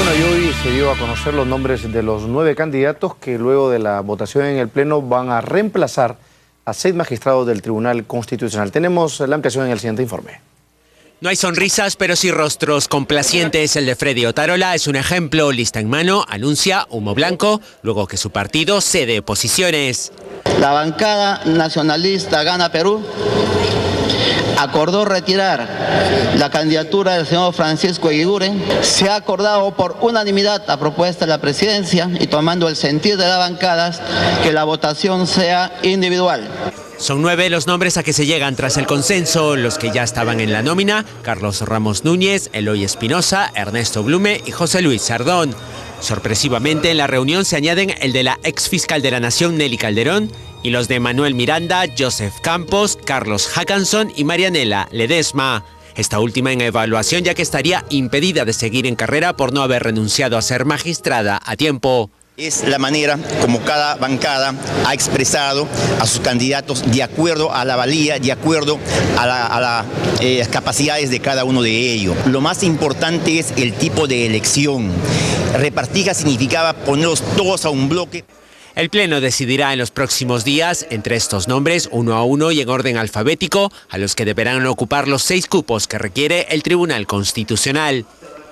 Bueno, y hoy se dio a conocer los nombres de los 9 candidatos que luego de la votación en el Pleno van a reemplazar a 6 magistrados del Tribunal Constitucional. Tenemos la ampliación en el siguiente informe. No hay sonrisas, pero sí rostros complacientes. El de Freddy Otárola es un ejemplo. Lista en mano, anuncia humo blanco, luego que su partido cede posiciones. La bancada nacionalista Gana Perú acordó retirar la candidatura del señor Francisco Eguiguren. Se ha acordado por unanimidad a propuesta de la presidencia y tomando el sentir de las bancadas que la votación sea individual. Son 9 los nombres a que se llegan tras el consenso, los que ya estaban en la nómina: Carlos Ramos Núñez, Eloy Espinosa, Ernesto Blume y José Luis Sardón. Sorpresivamente, en la reunión se añaden el de la exfiscal de la Nación, Nelly Calderón, y los de Manuel Miranda, Joseph Campos, Carlos Hackanson y Marianela Ledesma. Esta última en evaluación, ya que estaría impedida de seguir en carrera por no haber renunciado a ser magistrada a tiempo. Es la manera como cada bancada ha expresado a sus candidatos de acuerdo a la valía, de acuerdo a las capacidades de cada uno de ellos. Lo más importante es el tipo de elección. Repartija significaba ponerlos todos a un bloque. El Pleno decidirá en los próximos días entre estos nombres, uno a uno y en orden alfabético, a los que deberán ocupar los 6 cupos que requiere el Tribunal Constitucional.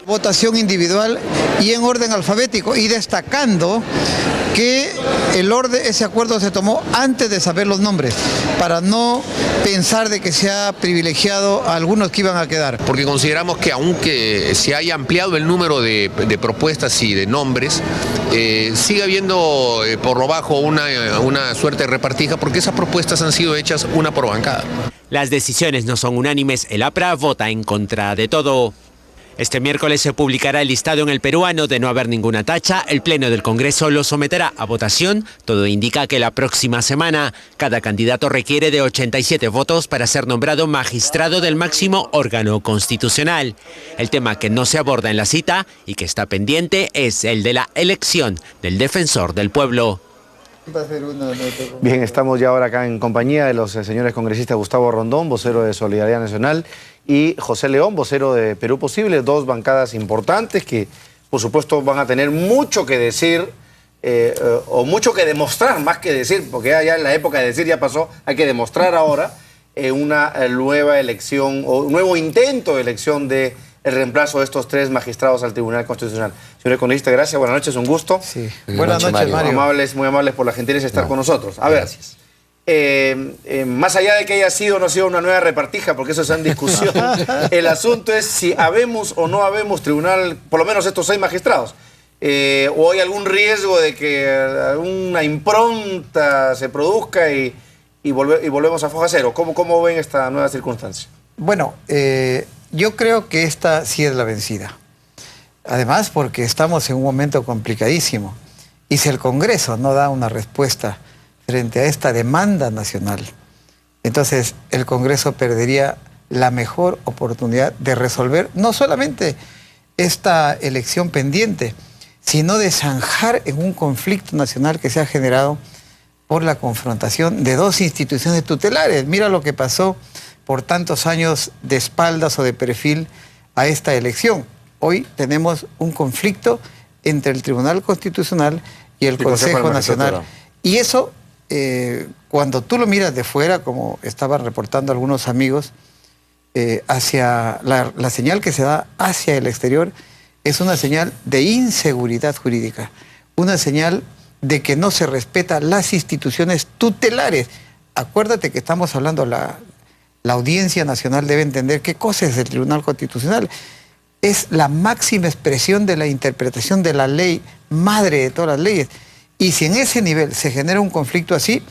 Votación individual y en orden alfabético, y destacando que ese acuerdo se tomó antes de saber los nombres, para no pensar de que se ha privilegiado a algunos que iban a quedar. Porque consideramos que aunque se haya ampliado el número de propuestas y de nombres, sigue habiendo por lo bajo una suerte de repartija, porque esas propuestas han sido hechas una por bancada. Las decisiones no son unánimes. El APRA vota en contra de todo. Este miércoles se publicará el listado en El Peruano. De no haber ninguna tacha, el Pleno del Congreso lo someterá a votación. Todo indica que la próxima semana. Cada candidato requiere de 87 votos para ser nombrado magistrado del máximo órgano constitucional. El tema que no se aborda en la cita y que está pendiente es el de la elección del defensor del pueblo. Bien, estamos ya ahora acá en compañía de los señores congresistas Gustavo Rondón, vocero de Solidaridad Nacional, y José León, vocero de Perú Posible, 2 bancadas importantes que, por supuesto, van a tener mucho que decir o mucho que demostrar, más que decir, porque ya en la época de decir ya pasó, hay que demostrar ahora una nueva elección o un nuevo intento de elección de el reemplazo de estos 3 magistrados al Tribunal Constitucional. Señor economista, gracias, buenas noches, un gusto. Sí. Buenas noches, Mario. Muy amables por la gentileza de estar con nosotros. A ver, más allá de que haya sido o no sido una nueva repartija, porque eso está en discusión, el asunto es si habemos o no habemos tribunal, por lo menos estos 6 magistrados, o hay algún riesgo de que alguna impronta se produzca y volvemos a foja cero. ¿Cómo ven esta nueva circunstancia? Bueno, yo creo que esta sí es la vencida. Además, porque estamos en un momento complicadísimo. Y si el Congreso no da una respuesta frente a esta demanda nacional, entonces el Congreso perdería la mejor oportunidad de resolver no solamente esta elección pendiente, sino de zanjar en un conflicto nacional que se ha generado por la confrontación de 2 instituciones tutelares. Mira lo que pasó por tantos años de espaldas o de perfil a esta elección. Hoy tenemos un conflicto entre el Tribunal Constitucional y el Consejo Nacional. Y eso, cuando tú lo miras de fuera, como estaban reportando algunos amigos, hacia la señal que se da hacia el exterior es una señal de inseguridad jurídica, una señal de que no se respetan las instituciones tutelares. Acuérdate que estamos hablando, la Audiencia Nacional debe entender qué cosa es el Tribunal Constitucional. Es la máxima expresión de la interpretación de la ley, madre de todas las leyes. Y si en ese nivel se genera un conflicto así,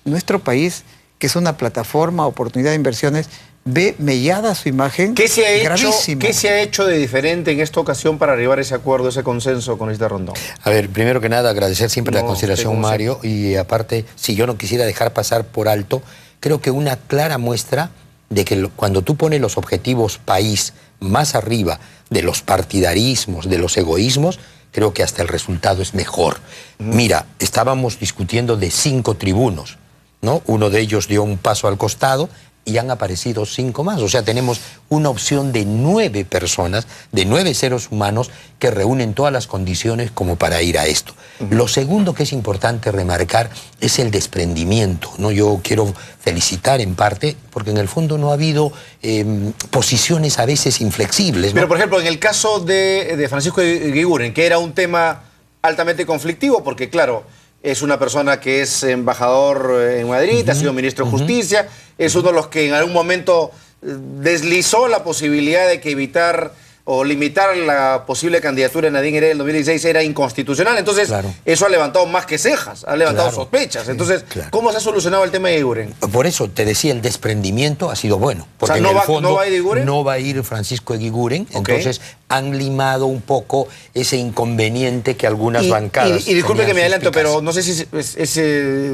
nuestro país, que es una plataforma, oportunidad de inversiones, ve mellada su imagen. ¿Qué se ha hecho de diferente en esta ocasión para arribar a ese acuerdo, ese consenso con Isla Rondón? A ver, primero que nada, agradecer siempre la consideración, Mario, y aparte, si yo no quisiera dejar pasar por alto, creo que una clara muestra de que cuando tú pones los objetivos país más arriba de los partidarismos, de los egoísmos, creo que hasta el resultado es mejor. Mira, estábamos discutiendo de 5 tribunos, ¿no? Uno de ellos dio un paso al costado, y han aparecido 5 más. O sea, tenemos una opción de 9 personas, de 9 seres humanos que reúnen todas las condiciones como para ir a esto. Lo segundo que es importante remarcar es el desprendimiento, ¿no? Yo quiero felicitar en parte, porque en el fondo no ha habido posiciones a veces inflexibles, ¿no? Pero, por ejemplo, en el caso de Francisco Eguiguren, que era un tema altamente conflictivo, porque, claro, es una persona que es embajador en Madrid, ha sido ministro de Justicia, es uno de los que en algún momento deslizó la posibilidad de que evitar o limitar la posible candidatura de Nadine Heredia en 2016 era inconstitucional. Entonces, eso ha levantado más que cejas, ha levantado sospechas. Entonces, ¿cómo se ha solucionado el tema de Eguiguren? Por eso te decía, el desprendimiento ha sido bueno. Porque o sea, ¿no va Eguiguren? No va a ir Francisco Eguiguren. Entonces, han limado un poco ese inconveniente que algunas bancadas... Y disculpe que me adelanto, pero no sé si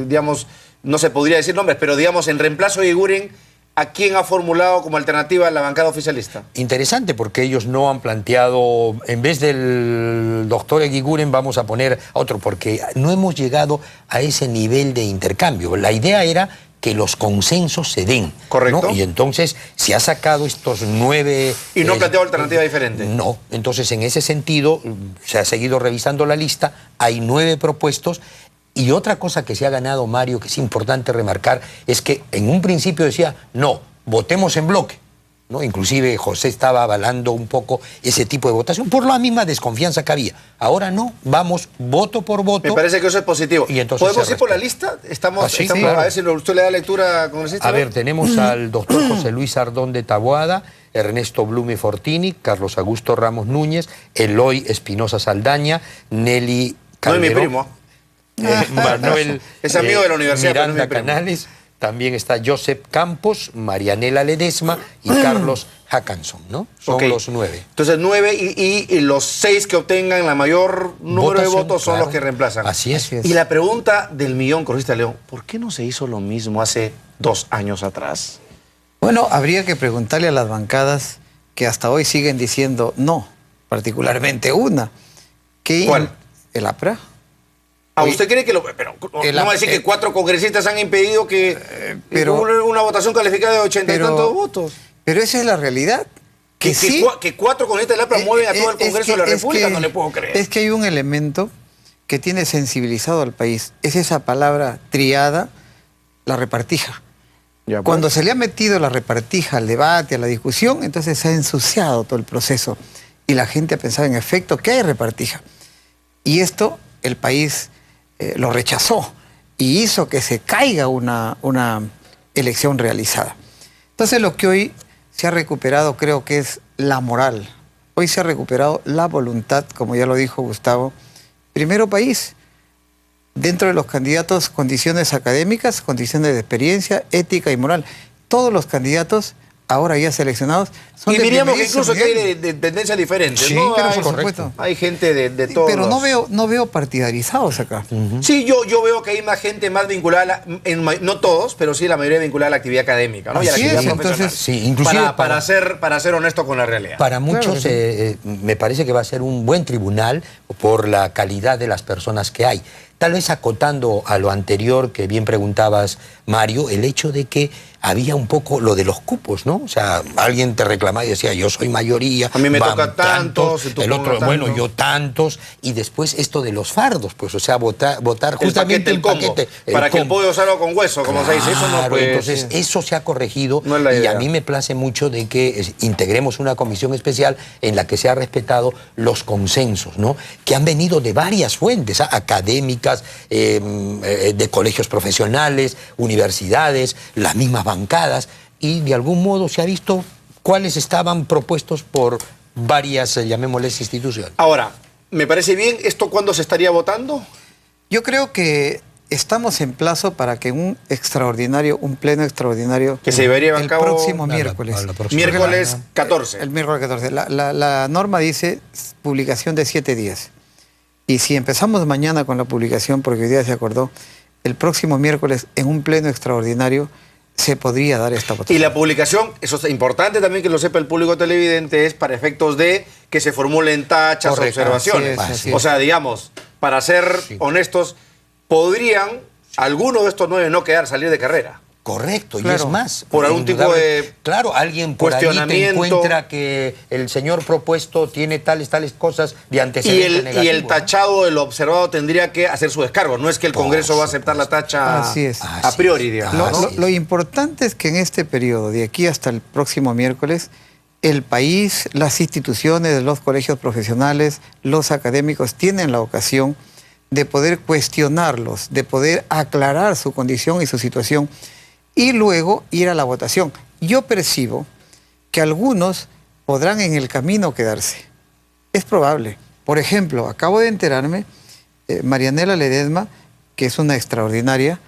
digamos, no se podría decir nombres, pero digamos, en reemplazo de Eguiguren, ¿a quién ha formulado como alternativa la bancada oficialista? Interesante, porque ellos no han planteado, en vez del doctor Eguiguren vamos a poner a otro, porque no hemos llegado a ese nivel de intercambio. La idea era que los consensos se den. Correcto. ¿no? Y entonces, si ha sacado estos 9... ¿Y no ha planteado alternativa diferente? No. Entonces, en ese sentido, se ha seguido revisando la lista, hay 9 propuestos. Y otra cosa que se ha ganado, Mario, que es importante remarcar, es que en un principio decía, no, votemos en bloque, ¿no? Inclusive José estaba avalando un poco ese tipo de votación por la misma desconfianza que había. Ahora no, vamos voto por voto. Me parece que eso es positivo. Y entonces ¿podemos ir por la lista? Estamos claro. A ver si usted le da lectura con el A ver, tenemos al doctor José Luis Ardón de Taboada, Ernesto Blume Fortini, Carlos Augusto Ramos Núñez, Eloy Espinosa Saldaña, Nelly Calderón. No es mi primo. Manuel es amigo de la universidad, Miranda Canales, también está Joseph Campos, Marianela Ledesma y Carlos Hackanson, ¿no? Son los 9. Entonces 9 y los 6 que obtengan la mayor número de votos son los que reemplazan. Así es. Y la pregunta del millón, congresista León, ¿por qué no se hizo lo mismo hace 2 años atrás? Bueno, habría que preguntarle a las bancadas que hasta hoy siguen diciendo no, particularmente una. ¿Cuál? El APRA. ¿Usted cree que pero no va a decir que 4 congresistas han impedido que una votación calificada de 80 y tantos votos? Pero esa es la realidad. Que 4 congresistas del APRA mueven a todo el Congreso de la República, no le puedo creer. Es que hay un elemento que tiene sensibilizado al país. Es esa palabra triada, la repartija. Ya, pues. Cuando se le ha metido la repartija al debate, a la discusión, entonces se ha ensuciado todo el proceso. Y la gente ha pensado en efecto que hay repartija. Y esto el país lo rechazó y hizo que se caiga una elección realizada. Entonces lo que hoy se ha recuperado creo que es la moral. Hoy se ha recuperado la voluntad, como ya lo dijo Gustavo. Primero país, dentro de los candidatos, condiciones académicas, condiciones de experiencia, ética y moral. Todos los candidatos ahora ya seleccionados son y diríamos que incluso que hay de tendencias diferentes, sí, ¿no? pero Hay, por supuesto. Hay gente de todos. Pero no veo partidarizados acá. Sí, yo veo que hay más gente más vinculada, no todos, pero sí la mayoría vinculada a la actividad académica, ¿no? Y a la actividad profesional. Entonces, sí, inclusive para ser honesto con la realidad. Para muchos me parece que va a ser un buen tribunal por la calidad de las personas que hay. Tal vez acotando a lo anterior que bien preguntabas, Mario, el hecho de que había un poco lo de los cupos, ¿no? O sea, alguien te reclamaba y decía, yo soy mayoría. A mí me toca tantos, el otro, bueno, yo tantos. Y después esto de los fardos, pues, o sea, votar justamente el paquete. Para que el pollo salga con hueso, como se dice. Eso no puede. Entonces, eso se ha corregido. No es la idea. Y a mí me place mucho de que integremos una comisión especial en la que se ha respetado los consensos, ¿no? Que han venido de varias fuentes, académicas, de colegios profesionales, universidades, las mismas bancadas, y de algún modo se ha visto cuáles estaban propuestos por varias, llamémosles, instituciones. Ahora, me parece bien, ¿esto cuándo se estaría votando? Yo creo que estamos en plazo para que un pleno extraordinario... Que se llevaría a cabo... El próximo miércoles. Miércoles 14. El miércoles 14. La norma dice publicación de 7 días. Y si empezamos mañana con la publicación, porque hoy día se acordó, el próximo miércoles en un pleno extraordinario se podría dar esta votación. Y la publicación, eso es importante también que lo sepa el público televidente, es para efectos de que se formulen tachas, observaciones. Así es. O sea, digamos, para ser honestos, podrían algunos de estos 9 no salir de carrera. Correcto, Claro. y es más. Por algún tipo de Claro, alguien por ahí te cuestionamiento. encuentra que el señor propuesto tiene tales cosas de Y antecedentes negativos. el tachado, el observado, tendría que hacer su descargo. No es que el Congreso va a aceptar la tacha Así es. a priori, digamos. Lo importante es que en este periodo, de aquí hasta el próximo miércoles, el país, las instituciones, los colegios profesionales, los académicos tienen la ocasión de poder cuestionarlos, de poder aclarar su condición y su situación y luego ir a la votación. Yo percibo que algunos podrán en el camino quedarse. Es probable. Por ejemplo, acabo de enterarme, Marianela Ledesma, que es una extraordinaria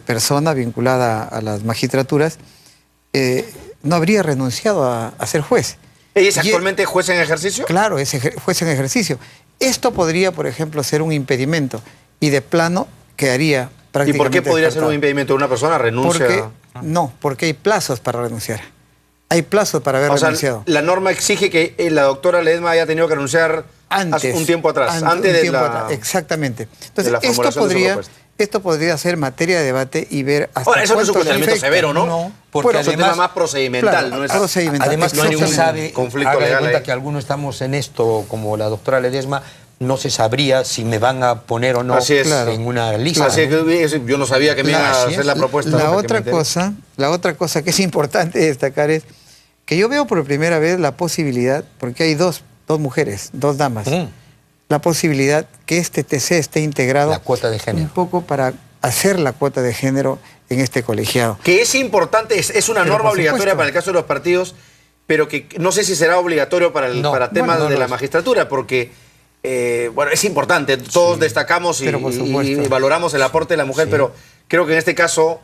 persona vinculada a las magistraturas, no habría renunciado a ser juez. ¿Ella es actualmente juez en ejercicio? Claro, es juez en ejercicio. Esto podría, por ejemplo, ser un impedimento y de plano quedaría ¿Y prácticamente por qué podría ser descartado. un impedimento de una persona renuncia? Porque hay plazos para renunciar. Hay plazos para haber renunciado. La norma exige que la doctora Ledesma haya tenido que renunciar un tiempo atrás, antes de la... Exactamente. Entonces, de la formulación de su propuesta. esto podría ser materia de debate y ver hasta Ahora, eso no es un cuánto le cuestionamiento afecta. severo, ¿no? No, porque Bueno, es un tema más procedimental, claro, no es... procedimental. Además, no se sabe, conflicto haga de legal cuenta ahí. que algunos estamos en esto, como la doctora Ledesma, no se sabría si me van a poner o no Así es. en una lista. Así es que yo no sabía que me iban a Así hacer es. la propuesta. La hasta que otra me enteré. cosa que es importante destacar es que yo veo por primera vez la posibilidad, porque hay dos mujeres, dos damas, la posibilidad que este TC esté integrado La cuota de género. un poco para hacer la cuota de género en este colegiado. Que es importante, es una Pero norma por obligatoria supuesto. para el caso de los partidos, pero que no sé si será obligatorio para temas no de lo la es. magistratura, porque bueno, es importante, todos destacamos pero por y supuesto. valoramos el aporte de la mujer, pero creo que en este caso,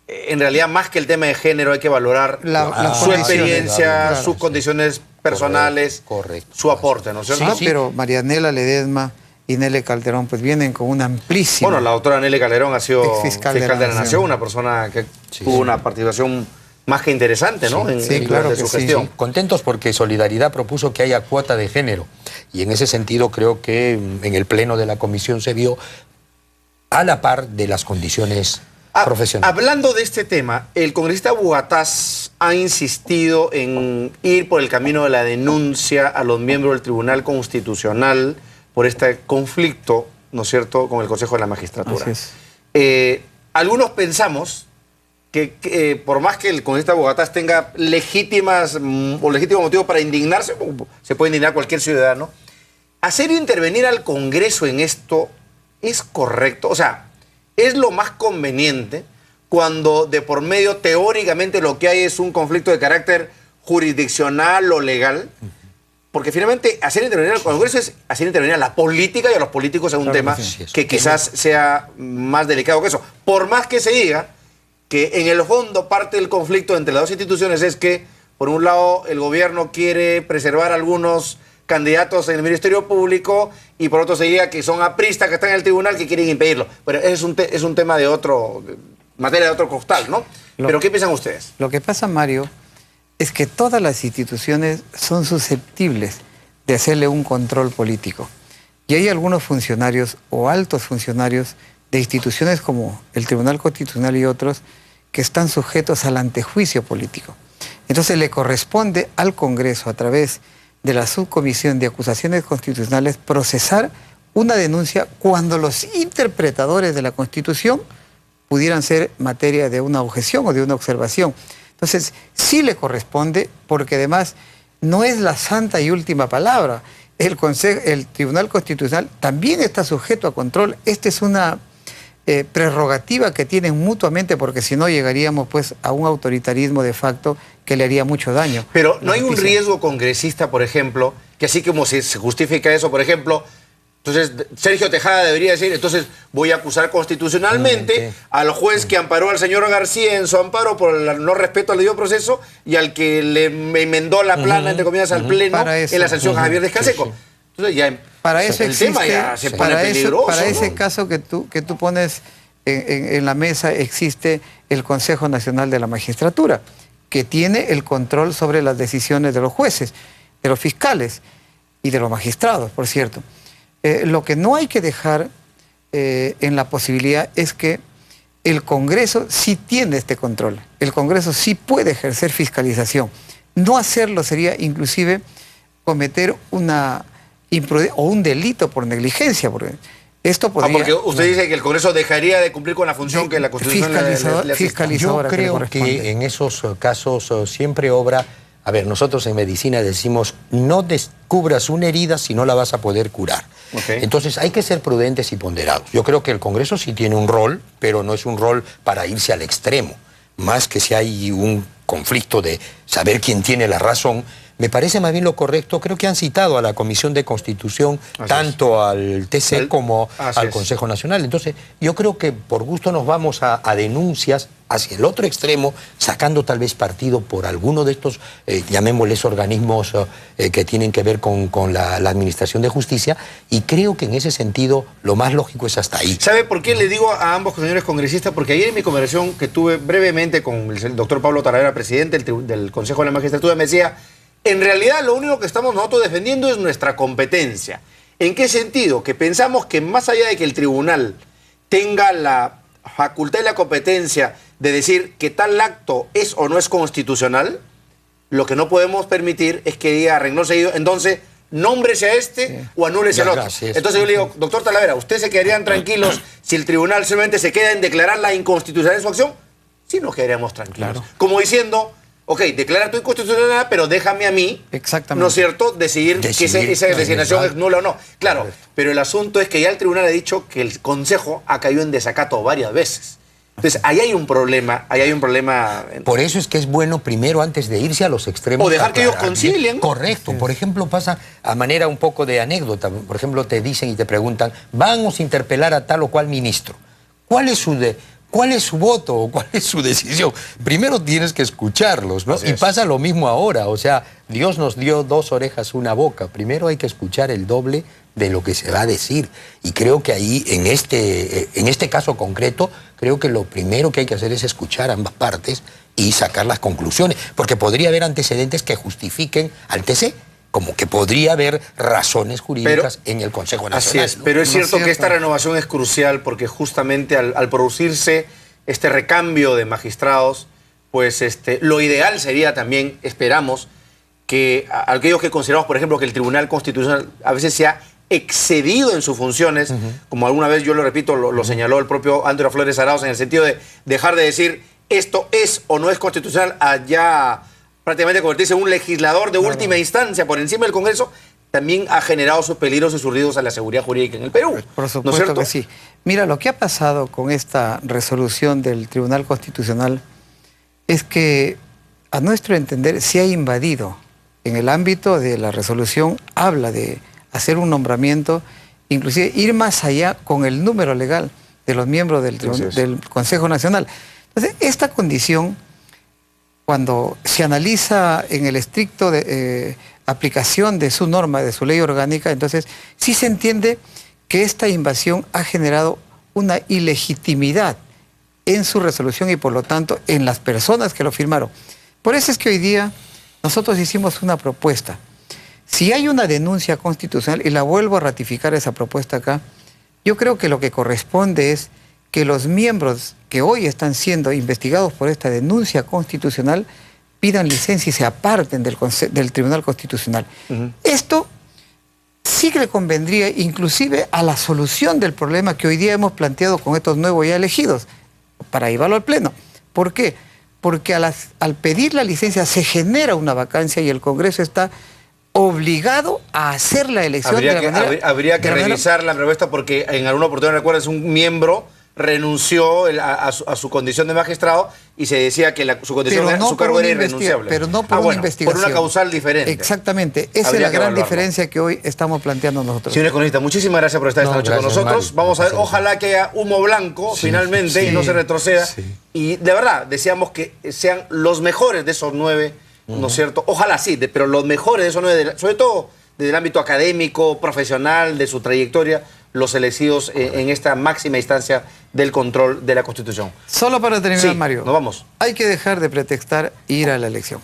en realidad, más que el tema de género, hay que valorar Las su condiciones, experiencia, claro. sus condiciones personales, Correcto. su aporte, ¿no es cierto? Pero Marianela Ledesma y Nelly Calderón pues vienen con una amplísima... Bueno, la doctora Nelly Calderón ha sido Exfiscal fiscal de de la la Nación. Nación, una persona que tuvo una participación más que interesante, ¿no? Sí, claro durante que su sí. gestión. Contentos porque Solidaridad propuso que haya cuota de género y en ese sentido creo que en el pleno de la comisión se vio a la par de las condiciones profesionales. Hablando de este tema, el congresista Bugatás ha insistido en ir por el camino de la denuncia a los miembros del Tribunal Constitucional por este conflicto, ¿no es cierto?, con el Consejo de la Magistratura. Así es. Algunos pensamos que por más que el congresista Bugatás tenga legítimo motivo para indignarse, se puede indignar cualquier ciudadano, hacer intervenir al Congreso en esto es correcto. O sea, es lo más conveniente cuando de por medio teóricamente lo que hay es un conflicto de carácter jurisdiccional o legal, porque finalmente hacer intervenir al Congreso es hacer intervenir a la política y a los políticos en un tema que quizás sea más delicado que eso. Por más que se diga que en el fondo parte del conflicto entre las dos instituciones es que, por un lado, el gobierno quiere preservar algunos candidatos en el Ministerio Público y por otro se diga que son apristas que están en el tribunal que quieren impedirlo. Pero es un tema de materia de otro costal, ¿no? Pero ¿qué piensan ustedes? Lo que pasa, Mario, es que todas las instituciones son susceptibles de hacerle un control político. Y hay algunos funcionarios o altos funcionarios de instituciones como el Tribunal Constitucional y otros que están sujetos al antejuicio político. Entonces le corresponde al Congreso, a través de la Subcomisión de Acusaciones Constitucionales, procesar una denuncia cuando los interpretadores de la Constitución pudieran ser materia de una objeción o de una observación. Entonces, sí le corresponde, porque además no es la santa y última palabra. El Tribunal Constitucional también está sujeto a control. Esta es una prerrogativa que tienen mutuamente, porque si no llegaríamos pues a un autoritarismo de facto que le haría mucho daño. Pero ¿no hay un riesgo congresista, por ejemplo, que así como se justifica eso, por ejemplo, entonces Sergio Tejada debería decir, entonces voy a acusar constitucionalmente al juez que amparó al señor García en su amparo por el no respeto al debido proceso y al que le enmendó la plana, entre comillas, al Pleno en la sanción a Javier Descanseco? Entonces ya para eso el tema ya se pone para peligroso. Para ese ¿no? caso que tú pones en la mesa, existe el Consejo Nacional de la Magistratura, que tiene el control sobre las decisiones de los jueces, de los fiscales y de los magistrados, por cierto. Lo que no hay que dejar en la posibilidad es que el Congreso sí tiene este control. El Congreso sí puede ejercer fiscalización. No hacerlo sería inclusive cometer una imprudencia o un delito por negligencia, porque esto podría... porque usted dice que el Congreso dejaría de cumplir con la función que la Constitución le fiscalizadora. Yo creo que en esos casos siempre obra... A ver, nosotros en medicina decimos, no descubras una herida si no la vas a poder curar. Entonces hay que ser prudentes y ponderados. Yo creo que el Congreso sí tiene un rol, pero no es un rol para irse al extremo. Más que si hay un conflicto de saber quién tiene la razón, me parece más bien lo correcto. Creo que han citado a la Comisión de Constitución, tanto al TC como al Consejo Nacional. Entonces, yo creo que por gusto nos vamos a denuncias hacia el otro extremo, sacando tal vez partido por alguno de estos, llamémosles organismos que tienen que ver con la administración de justicia, y creo que en ese sentido lo más lógico es hasta ahí. ¿Sabe por qué le digo a ambos señores congresistas? Porque ayer en mi conversación que tuve brevemente con el doctor Pablo Talavera, presidente del Consejo de la Magistratura, me decía, en realidad lo único que estamos nosotros defendiendo es nuestra competencia. ¿En qué sentido? Que pensamos que más allá de que el tribunal tenga la facultad y la competencia de decir que tal acto es o no es constitucional, lo que no podemos permitir es que diga renglón seguido, entonces nómbrese a este o anúlese al otro. Entonces yo le digo, doctor Talavera, ¿ustedes se quedarían tranquilos si el tribunal solamente se queda en declarar la inconstitucionalidad de su acción? Sí, nos quedaríamos tranquilos. Como diciendo, ok, declara tu inconstitucionalidad, pero déjame a mí, ¿no es cierto?, decidir que esa designación es nula o no. Claro, pero el asunto es que ya el tribunal ha dicho que el Consejo ha caído en desacato varias veces. Entonces, ahí hay un problema, Por eso es que es bueno primero, antes de irse a los extremos... O dejar que ellos concilien. Correcto. Por ejemplo, pasa a manera un poco de anécdota. Por ejemplo, te dicen y te preguntan, vamos a interpelar a tal o cual ministro. ¿Cuál es su voto o cuál es su decisión? Primero tienes que escucharlos, ¿no? Y pasa lo mismo ahora. O sea, Dios nos dio 2 orejas, 1 boca. Primero hay que escuchar el doble de lo que se va a decir. Y creo que ahí, en este caso concreto, creo que lo primero que hay que hacer es escuchar ambas partes y sacar las conclusiones. Porque podría haber antecedentes que justifiquen al TC, como que podría haber razones jurídicas en el Consejo Nacional. Así es, ¿no? Pero es cierto que esta renovación es crucial porque justamente al producirse este recambio de magistrados, pues lo ideal sería también, esperamos, que aquellos que consideramos, por ejemplo, que el Tribunal Constitucional a veces se ha excedido en sus funciones, como alguna vez, yo lo repito, lo señaló el propio Andrés Flores Arauz, en el sentido de dejar de decir esto es o no es constitucional, allá prácticamente convertirse en un legislador de última instancia por encima del Congreso, también ha generado sus peligros y sus ruidos a la seguridad jurídica en el Perú. Por supuesto que sí. Mira, lo que ha pasado con esta resolución del Tribunal Constitucional es que, a nuestro entender, se ha invadido. En el ámbito de la resolución habla de hacer un nombramiento, inclusive ir más allá con el número legal de los miembros del Consejo Nacional. Entonces, esta condición, cuando se analiza en el estricto aplicación de su norma, de su ley orgánica, entonces sí se entiende que esta invasión ha generado una ilegitimidad en su resolución y por lo tanto en las personas que lo firmaron. Por eso es que hoy día nosotros hicimos una propuesta. Si hay una denuncia constitucional, y la vuelvo a ratificar esa propuesta acá, yo creo que lo que corresponde es que los miembros que hoy están siendo investigados por esta denuncia constitucional pidan licencia y se aparten del Tribunal Constitucional. Esto sí que le convendría inclusive a la solución del problema que hoy día hemos planteado con estos nuevos ya elegidos, para llevarlo al Pleno. ¿Por qué? Porque al pedir la licencia se genera una vacancia y el Congreso está obligado a hacer la elección Habría que revisar la propuesta porque en alguna oportunidad, recuerdas, un miembro renunció a su condición de magistrado y se decía que su condición, su cargo era irrenunciable. Pero no por una investigación. Por una causal diferente. Exactamente. Esa es la gran diferencia que hoy estamos planteando nosotros. Señor economista, muchísimas gracias por estar esta noche con nosotros. Mario, vamos a ver, ojalá que haya humo blanco finalmente y no se retroceda. Y de verdad, deseamos que sean los mejores de esos 9, ¿no es cierto? Ojalá sí, pero los mejores de esos 9, sobre todo desde el ámbito académico, profesional, de su trayectoria, los elegidos en esta máxima instancia del control de la Constitución. Solo para terminar, Mario. Nos vamos. Hay que dejar de pretextar ir a la elección.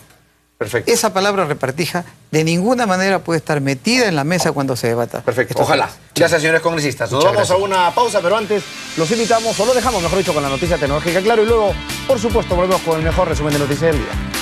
Perfecto. Esa palabra repartija de ninguna manera puede estar metida en la mesa cuando se debata. Perfecto, ojalá. Gracias, señores congresistas. Nos vamos a una pausa, pero antes los invitamos, o lo dejamos, mejor dicho, con la noticia tecnológica, claro, y luego, por supuesto, volvemos con el mejor resumen de noticias del día.